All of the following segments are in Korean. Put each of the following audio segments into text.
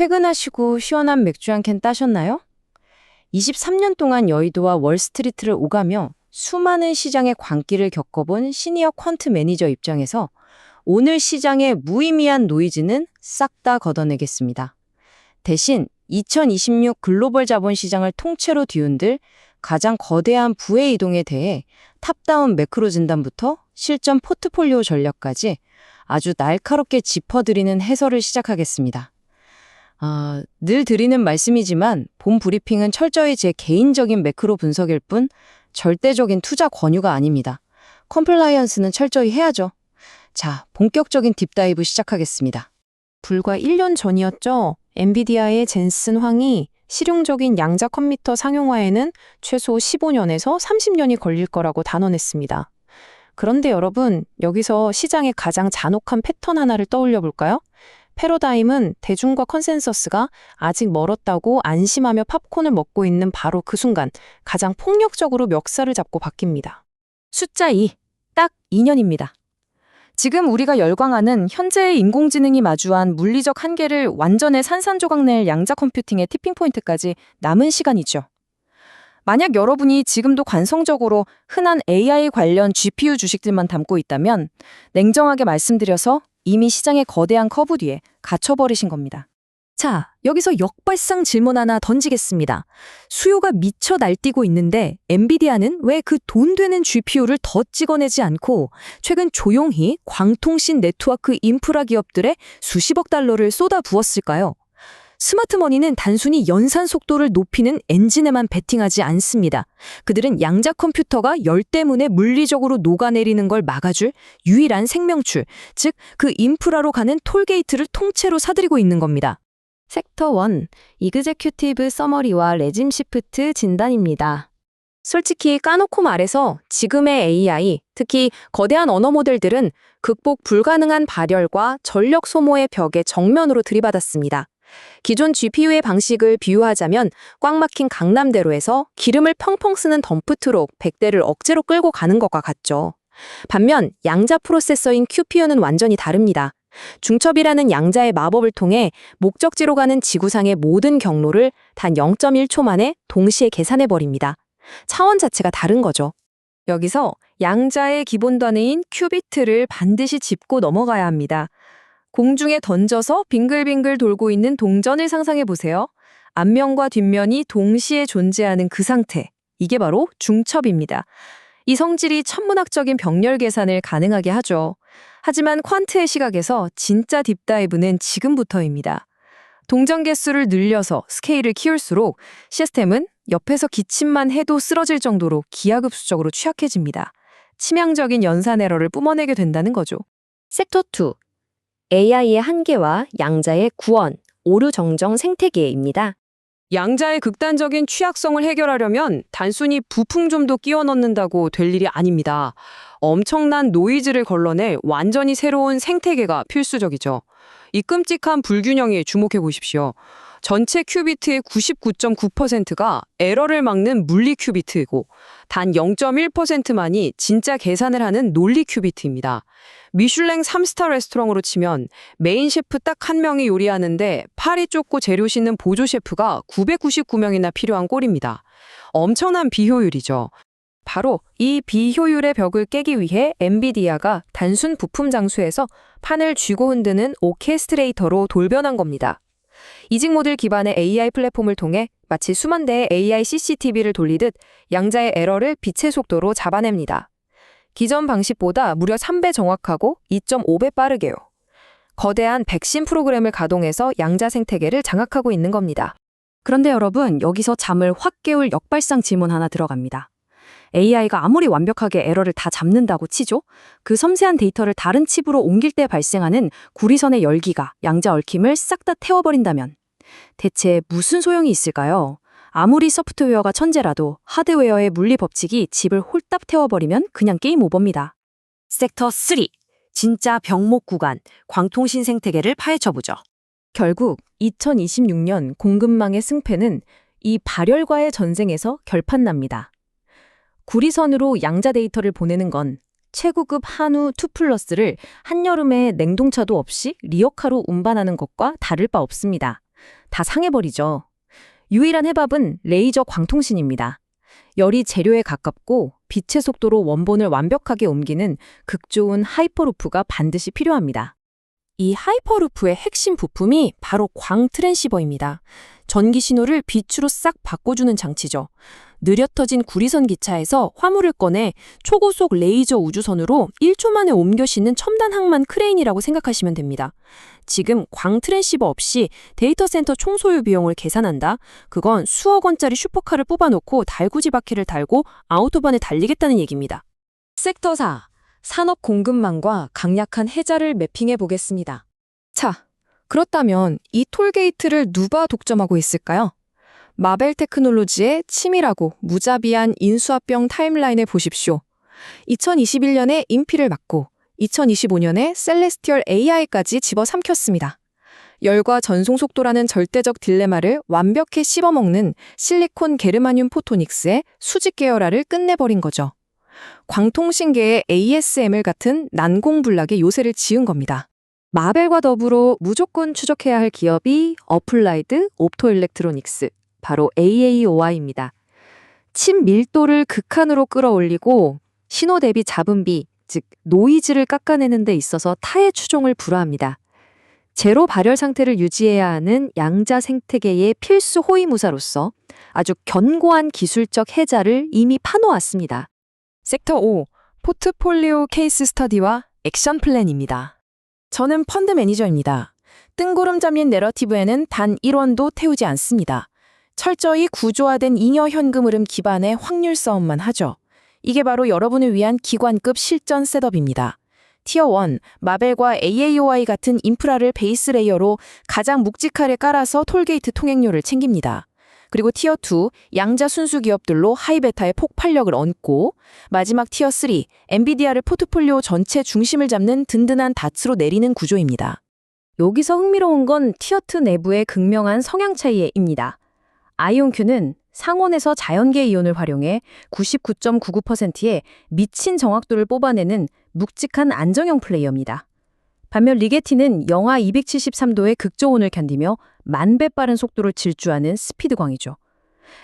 퇴근하시고 시원한 맥주 한 캔 따셨나요? 23년 동안 여의도와 월스트리트를 오가며 수많은 시장의 광기를 겪어본 시니어 퀀트 매니저 입장에서 오늘 시장의 무의미한 노이즈는 싹 다 걷어내겠습니다. 대신 2026 글로벌 자본시장을 통째로 뒤흔들 가장 거대한 부의 이동에 대해 탑다운 매크로 진단부터 실전 포트폴리오 전략까지 아주 날카롭게 짚어드리는 해설을 시작하겠습니다. 늘 드리는 말씀이지만 본 브리핑은 철저히 제 개인적인 매크로 분석일 뿐 절대적인 투자 권유가 아닙니다. 컴플라이언스는 철저히 해야죠. 자, 본격적인 딥다이브 시작하겠습니다. 불과 1년 전이었죠. 엔비디아의 젠슨 황이 실용적인 양자 컴퓨터 상용화에는 최소 15년에서 30년이 걸릴 거라고 단언했습니다. 그런데 여러분, 여기서 시장의 가장 잔혹한 패턴 하나를 떠올려 볼까요? 패러다임은 대중과 컨센서스가 아직 멀었다고 안심하며 팝콘을 먹고 있는 바로 그 순간 가장 폭력적으로 멱살을 잡고 바뀝니다. 숫자 2, 딱 2년입니다. 지금 우리가 열광하는 현재의 인공지능이 마주한 물리적 한계를 완전히 산산조각 낼 양자 컴퓨팅의 티핑포인트까지 남은 시간이죠. 만약 여러분이 지금도 관성적으로 흔한 AI 관련 GPU 주식들만 담고 있다면 냉정하게 말씀드려서 이미 시장의 거대한 커브 뒤에 갇혀버리신 겁니다. 자, 여기서 역발상 질문 하나 던지겠습니다. 수요가 미쳐 날뛰고 있는데 엔비디아는 왜 그 돈 되는 GPU를 더 찍어내지 않고 최근 조용히 광통신 네트워크 인프라 기업들에 수십억 달러를 쏟아부었을까요? 스마트머니는 단순히 연산 속도를 높이는 엔진에만 베팅하지 않습니다. 그들은 양자 컴퓨터가 열 때문에 물리적으로 녹아내리는 걸 막아줄 유일한 생명줄, 즉 그 인프라로 가는 톨게이트를 통째로 사들이고 있는 겁니다. 섹터 1, 이그제큐티브 서머리와 레짐 시프트 진단입니다. 솔직히 까놓고 말해서 지금의 AI, 특히 거대한 언어 모델들은 극복 불가능한 발열과 전력 소모의 벽에 정면으로 들이받았습니다. 기존 GPU의 방식을 비유하자면 꽉 막힌 강남대로에서 기름을 펑펑 쓰는 덤프트럭 100대를 억지로 끌고 가는 것과 같죠. 반면 양자 프로세서인 QPU는 완전히 다릅니다. 중첩이라는 양자의 마법을 통해 목적지로 가는 지구상의 모든 경로를 단 0.1초 만에 동시에 계산해버립니다. 차원 자체가 다른 거죠. 여기서 양자의 기본 단위인 큐비트를 반드시 짚고 넘어가야 합니다. 공중에 던져서 빙글빙글 돌고 있는 동전을 상상해보세요. 앞면과 뒷면이 동시에 존재하는 그 상태. 이게 바로 중첩입니다. 이 성질이 천문학적인 병렬 계산을 가능하게 하죠. 하지만 퀀트의 시각에서 진짜 딥다이브는 지금부터입니다. 동전 개수를 늘려서 스케일을 키울수록 시스템은 옆에서 기침만 해도 쓰러질 정도로 기하급수적으로 취약해집니다. 치명적인 연산 에러를 뿜어내게 된다는 거죠. 섹터 2. AI의 한계와 양자의 구원, 오류정정 생태계입니다. 양자의 극단적인 취약성을 해결하려면 단순히 부품 좀 더 끼워 넣는다고 될 일이 아닙니다. 엄청난 노이즈를 걸러내 완전히 새로운 생태계가 필수적이죠. 이 끔찍한 불균형에 주목해 보십시오. 전체 큐비트의 99.9%가 에러를 막는 물리 큐비트이고 단 0.1%만이 진짜 계산을 하는 논리 큐비트입니다. 미슐랭 3스타 레스토랑으로 치면 메인 셰프 딱 한 명이 요리하는데 팔이 좁고 재료 싣는 보조 셰프가 999명이나 필요한 꼴입니다. 엄청난 비효율이죠. 바로 이 비효율의 벽을 깨기 위해 엔비디아가 단순 부품 장수에서 판을 쥐고 흔드는 오케스트레이터로 돌변한 겁니다. 이직 모델 기반의 AI 플랫폼을 통해 마치 수만 대의 AI CCTV를 돌리듯 양자의 에러를 빛의 속도로 잡아냅니다. 기존 방식보다 무려 3배 정확하고 2.5배 빠르게요. 거대한 백신 프로그램을 가동해서 양자 생태계를 장악하고 있는 겁니다. 그런데 여러분, 여기서 잠을 확 깨울 역발상 질문 하나 들어갑니다. AI가 아무리 완벽하게 에러를 다 잡는다고 치죠? 그 섬세한 데이터를 다른 칩으로 옮길 때 발생하는 구리선의 열기가 양자 얽힘을 싹 다 태워버린다면 대체 무슨 소용이 있을까요? 아무리 소프트웨어가 천재라도 하드웨어의 물리 법칙이 칩을 홀딱 태워버리면 그냥 게임 오버입니다. 섹터 3. 진짜 병목 구간, 광통신 생태계를 파헤쳐보죠. 결국 2026년 공급망의 승패는 이 발열과의 전쟁에서 결판납니다. 구리선으로 양자 데이터를 보내는 건 최고급 한우 2플러스를 한여름에 냉동차도 없이 리어카로 운반하는 것과 다를 바 없습니다. 다 상해버리죠. 유일한 해답은 레이저 광통신입니다. 열이 재료에 가깝고 빛의 속도로 원본을 완벽하게 옮기는 극 좋은 하이퍼루프가 반드시 필요합니다. 이 하이퍼루프의 핵심 부품이 바로 광트랜시버입니다. 전기 신호를 빛으로 싹 바꿔주는 장치죠. 느려 터진 구리선 기차에서 화물을 꺼내 초고속 레이저 우주선으로 1초 만에 옮겨 싣는 첨단 항만 크레인이라고 생각하시면 됩니다. 지금 광트랜시버 없이 데이터 센터 총소유 비용을 계산한다? 그건 수억 원짜리 슈퍼카를 뽑아놓고 달구지 바퀴를 달고 아우토반에 달리겠다는 얘기입니다. 섹터 4. 산업 공급망과 강약한 해자를 매핑해 보겠습니다. 자, 그렇다면 이 톨게이트를 누가 독점하고 있을까요? 마벨 테크놀로지의 치밀하고 무자비한 인수합병 타임라인을 보십시오. 2021년에 인피를 맡고 2025년에 셀레스티얼 AI까지 집어삼켰습니다. 열과 전송 속도라는 절대적 딜레마를 완벽히 씹어먹는 실리콘 게르마늄 포토닉스의 수직 계열화를 끝내버린 거죠. 광통신계의 ASML 같은 난공불락의 요새를 지은 겁니다. 마벨과 더불어 무조건 추적해야 할 기업이 어플라이드 옵토일렉트로닉스, 바로 AAOI입니다. 칩 밀도를 극한으로 끌어올리고 신호 대비 잡음비, 즉 노이즈를 깎아내는 데 있어서 타의 추종을 불허합니다. 제로 발열 상태를 유지해야 하는 양자 생태계의 필수 호위무사로서 아주 견고한 기술적 해자를 이미 파놓았습니다. 섹터 5. 포트폴리오 케이스 스터디와 액션 플랜입니다. 저는 펀드 매니저입니다. 뜬구름 잡힌 내러티브에는 단 1원도 태우지 않습니다. 철저히 구조화된 잉여 현금 흐름 기반의 확률 싸움만 하죠. 이게 바로 여러분을 위한 기관급 실전 셋업입니다. 티어 1, 마벨과 AAOI 같은 인프라를 베이스 레이어로 가장 묵직하게 깔아서 톨게이트 통행료를 챙깁니다. 그리고 티어 2, 양자 순수 기업들로 하이베타의 폭발력을 얹고 마지막 티어 3, 엔비디아를 포트폴리오 전체 중심을 잡는 든든한 닷으로 내리는 구조입니다. 여기서 흥미로운 건 티어 2 내부의 극명한 성향 차이입니다. 아이온큐는 상온에서 자연계 이온을 활용해 99.99%의 미친 정확도를 뽑아내는 묵직한 안정형 플레이어입니다. 반면 리게티는 영하 273도의 극저온을 견디며 만배 빠른 속도를 질주하는 스피드광이죠.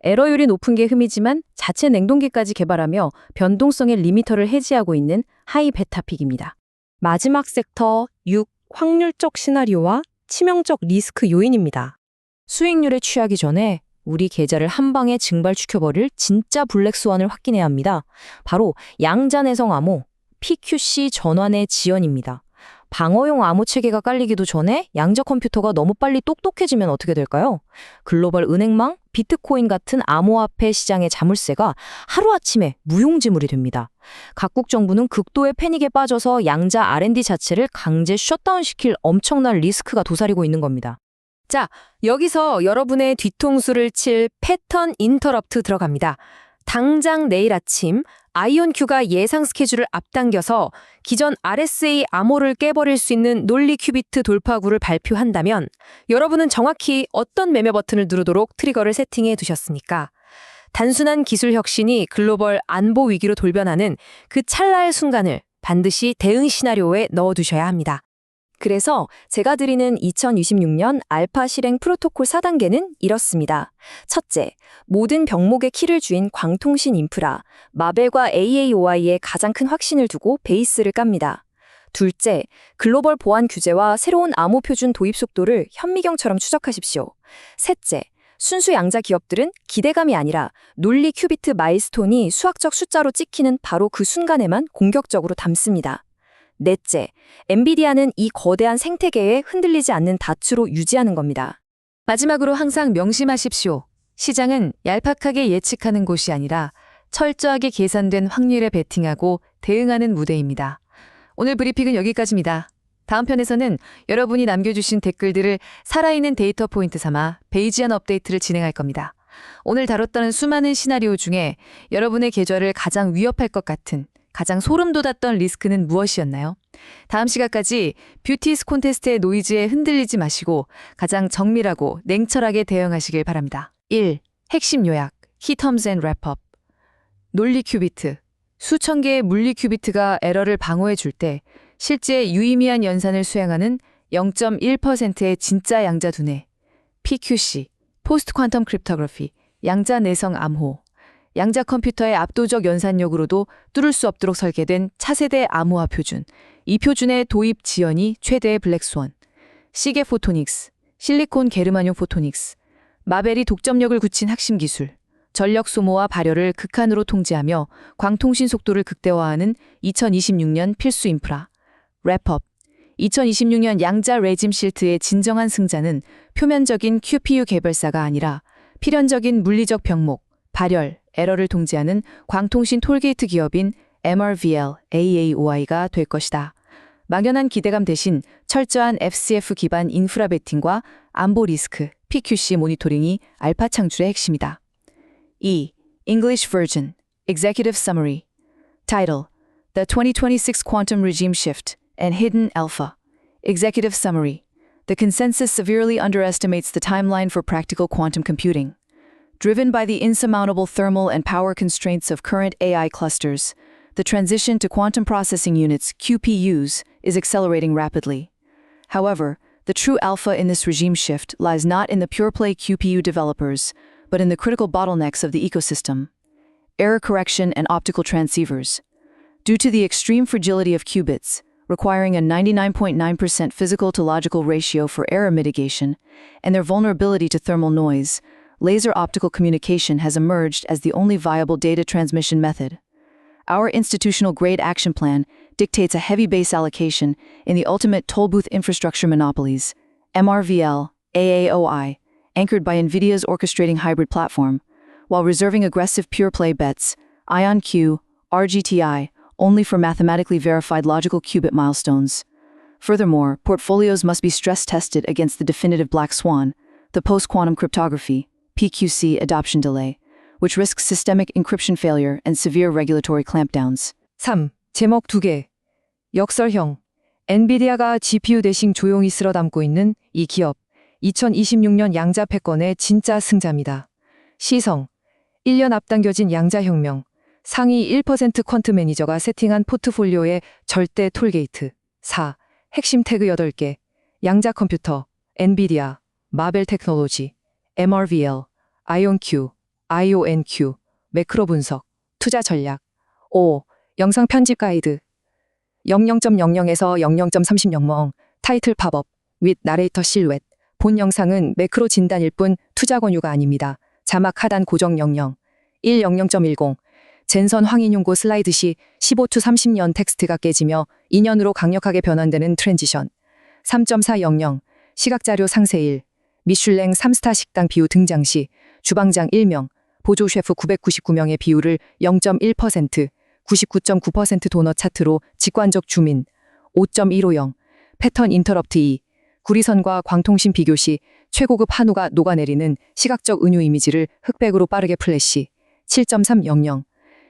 에러율이 높은 게 흠이지만 자체 냉동기까지 개발하며 변동성의 리미터를 해지하고 있는 하이 베타픽입니다. 마지막 섹터 6. 확률적 시나리오와 치명적 리스크 요인입니다. 수익률에 취하기 전에 우리 계좌를 한 방에 증발시켜버릴 진짜 블랙스완을 확인해야 합니다. 바로 양자내성 암호, PQC 전환의 지연입니다. 방어용 암호 체계가 깔리기도 전에 양자 컴퓨터가 너무 빨리 똑똑해지면 어떻게 될까요? 글로벌 은행망, 비트코인 같은 암호화폐 시장의 자물쇠가 하루아침에 무용지물이 됩니다. 각국 정부는 극도의 패닉에 빠져서 양자 R&D 자체를 강제 셧다운시킬 엄청난 리스크가 도사리고 있는 겁니다. 자, 여기서 여러분의 뒤통수를 칠 패턴 인터럽트 들어갑니다. 당장 내일 아침 아이온큐가 예상 스케줄을 앞당겨서 기존 RSA 암호를 깨버릴 수 있는 논리 큐비트 돌파구를 발표한다면 여러분은 정확히 어떤 매매 버튼을 누르도록 트리거를 세팅해 두셨습니까? 단순한 기술 혁신이 글로벌 안보 위기로 돌변하는 그 찰나의 순간을 반드시 대응 시나리오에 넣어두셔야 합니다. 그래서 제가 드리는 2026년 알파 실행 프로토콜 4단계는 이렇습니다. 첫째, 모든 병목의 키를 쥔 광통신 인프라, 마벨과 AAOI의 가장 큰 확신을 두고 베이스를 깝니다. 둘째, 글로벌 보안 규제와 새로운 암호 표준 도입 속도를 현미경처럼 추적하십시오. 셋째, 순수 양자 기업들은 기대감이 아니라 논리 큐비트 마일스톤이 수학적 숫자로 찍히는 바로 그 순간에만 공격적으로 담습니다. 넷째, 엔비디아는 이 거대한 생태계에 흔들리지 않는 닻으로 유지하는 겁니다. 마지막으로 항상 명심하십시오. 시장은 얄팍하게 예측하는 곳이 아니라 철저하게 계산된 확률에 베팅하고 대응하는 무대입니다. 오늘 브리핑은 여기까지입니다. 다음 편에서는 여러분이 남겨주신 댓글들을 살아있는 데이터 포인트 삼아 베이지안 업데이트를 진행할 겁니다. 오늘 다뤘던 수많은 시나리오 중에 여러분의 계좌를 가장 위협할 것 같은 가장 소름 돋았던 리스크는 무엇이었나요? 다음 시간까지 뷰티스 콘테스트의 노이즈에 흔들리지 마시고 가장 정밀하고 냉철하게 대응하시길 바랍니다. 1. 핵심 요약, Key Terms and Wrap-up. 논리 큐비트. 수천 개의 물리 큐비트가 에러를 방어해 줄 때 실제 유의미한 연산을 수행하는 0.1%의 진짜 양자 두뇌. PQC, 포스트 퀀텀 크립토그래피, 양자 내성 암호. 양자 컴퓨터의 압도적 연산력으로도 뚫을 수 없도록 설계된 차세대 암호화 표준. 이 표준의 도입 지연이 최대의 블랙스원. 시계 포토닉스, 실리콘 게르마늄 포토닉스. 마벨이 독점력을 굳힌 핵심 기술. 전력 소모와 발열을 극한으로 통제하며 광통신 속도를 극대화하는 2026년 필수 인프라. 랩업. 2026년 양자 레짐 실트의 진정한 승자는 표면적인 QPU 개발사가 아니라 필연적인 물리적 병목, 발열, 에러를 통제하는 광통신 톨게이트 기업인 MRVL, AAOI가 될 것이다. 막연한 기대감 대신 철저한 FCF 기반 인프라 베팅과 안보 리스크, PQC 모니터링이 알파 창출의 핵심이다. 2. English Version, Executive Summary. Title: The 2026 Quantum Regime Shift and Hidden Alpha. Executive Summary. The consensus severely underestimates the timeline for practical quantum computing. Driven by the insurmountable thermal and power constraints of current AI clusters, the transition to quantum processing units, QPUs, is accelerating rapidly. However, the true alpha in this regime shift lies not in the pure-play QPU developers, but in the critical bottlenecks of the ecosystem: error correction and optical transceivers. Due to the extreme fragility of qubits, requiring a 99.9% physical-to-logical ratio for error mitigation, and their vulnerability to thermal noise, laser optical communication has emerged as the only viable data transmission method. Our institutional-grade action plan dictates a heavy base allocation in the ultimate tollbooth infrastructure monopolies, MRVL, AAOI, anchored by NVIDIA's orchestrating hybrid platform, while reserving aggressive pure-play bets, IonQ, RGTI, only for mathematically verified logical qubit milestones. Furthermore, portfolios must be stress-tested against the definitive black swan, the post-quantum cryptography, PQC adoption delay, which risks systemic encryption failure and severe regulatory clampdowns. 3. 제목 2개. 역설형. 엔비디아가 GPU 대신 조용히 쓸어 담고 있는 이 기업. 2026년 양자 패권의 진짜 승자입니다. 시성. 1년 앞당겨진 양자혁명. 상위 1% 퀀트 매니저가 세팅한 포트폴리오의 절대 톨게이트. 4. 핵심 태그 8개. 양자 컴퓨터, 엔비디아, 마벨 테크놀로지, MRVL, IonQ, IONQ, 매크로 분석, 투자 전략. 5. 영상 편집 가이드. 00.00에서 00.30명, 타이틀 팝업, 윗 나레이터 실루엣. 본 영상은 매크로 진단일 뿐 투자 권유가 아닙니다. 자막 하단 고정 00, 100.10, 젠선 황인용고 슬라이드 시 15to 30년 텍스트가 깨지며 2년으로 강력하게 변환되는 트랜지션. 3.400, 시각자료 상세 1, 미슐랭 3스타 식당 비유 등장 시 주방장 1명, 보조 셰프 999명의 비율을 0.1%, 99.9% 도넛 차트로 직관적 주민. 5.150, 패턴 인터럽트 2, 구리선과 광통신 비교 시 최고급 한우가 녹아내리는 시각적 은유 이미지를 흑백으로 빠르게 플래시. 7.300,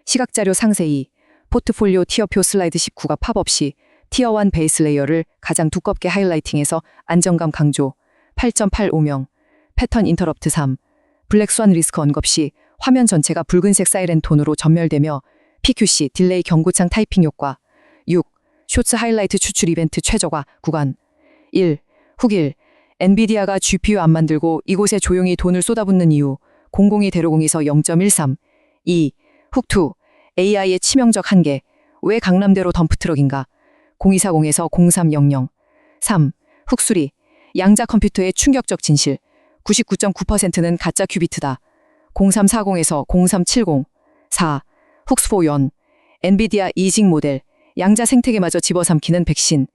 시각자료 상세 2, 포트폴리오 티어표 슬라이드 19가 팝업 시 티어1 베이스 레이어를 가장 두껍게 하이라이팅해서 안정감 강조. 8.850, 패턴 인터럽트 3, 블랙스완 리스크 언급 시 화면 전체가 붉은색 사이렌 톤으로 전멸되며 PQC 딜레이 경고창 타이핑 효과. 6. 쇼츠 하이라이트 추출 이벤트 최저가 구간. 1. 훅1. 엔비디아가 GPU 안 만들고 이곳에 조용히 돈을 쏟아붓는 이유. 002-002서 0.13. 2. 훅2. AI의 치명적 한계. 왜 강남대로 덤프트럭인가. 0240에서 0300. 3. 훅3. 양자 컴퓨터의 충격적 진실. 99.9%는 가짜 큐비트다. 0340에서 0370. 4. 훅스4연. 엔비디아 이직 모델. 양자 생태계마저 집어삼키는 백신.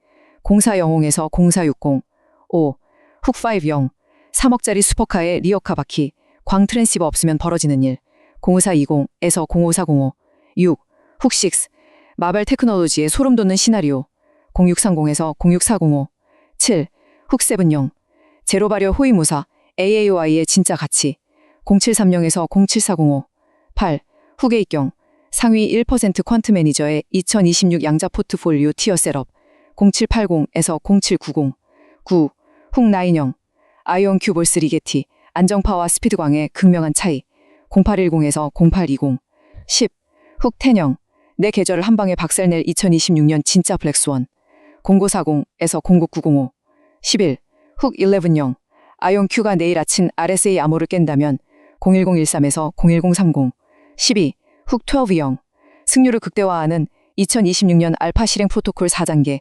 0400에서 0460. 5. 훅5영. 3억짜리 슈퍼카에 리어카 바퀴. 광 트랜시버 없으면 벌어지는 일. 05420에서 05405. 6. 훅6. 마벨 테크놀로지의 소름 돋는 시나리오. 0630에서 06405. 7. 훅7영. 제로 발효 호위무사. AAOI의 진짜 가치. 0730에서 07405. 8. 훅8경. 상위 1% 퀀트 매니저의 2026 양자 포트폴리오 티어 셋업. 0780에서 0790. 9. 훅9영. 아이온큐 볼스 리게티. 안정파와 스피드광의 극명한 차이. 0810에서 0820. 10. 훅10영. 내 계절을 한 방에 박살낼 2026년 진짜 블랙스원. 0940에서 09905. 11. 훅11영. 아용큐가 내일 아침 RSA 암호를 깬다면 01013에서 01030. 12. 훅 12형. 승률을 극대화하는 2026년 알파 실행 프로토콜 4단계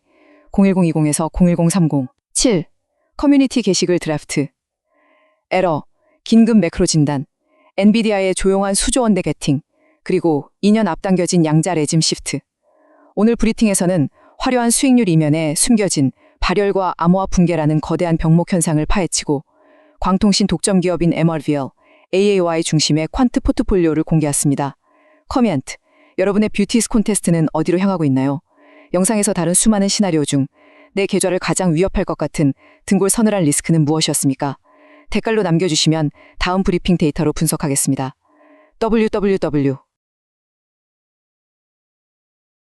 01020에서 01030. 7. 커뮤니티 게시글 드래프트. 에러. 긴급 매크로 진단. 엔비디아의 조용한 수조원대 게팅. 그리고 2년 앞당겨진 양자 레짐 시프트. 오늘 브리핑에서는 화려한 수익률 이면에 숨겨진 발열과 암호화 붕괴라는 거대한 병목 현상을 파헤치고 광통신 독점 기업인 MRVL, AAY 중심의 퀀트 포트폴리오를 공개했습니다. 커멘트. 여러분의 뷰티스 콘테스트는 어디로 향하고 있나요? 영상에서 다룬 수많은 시나리오 중 내 계좌를 가장 위협할 것 같은 등골 서늘한 리스크는 무엇이었습니까? 댓글로 남겨주시면 다음 브리핑 데이터로 분석하겠습니다. www.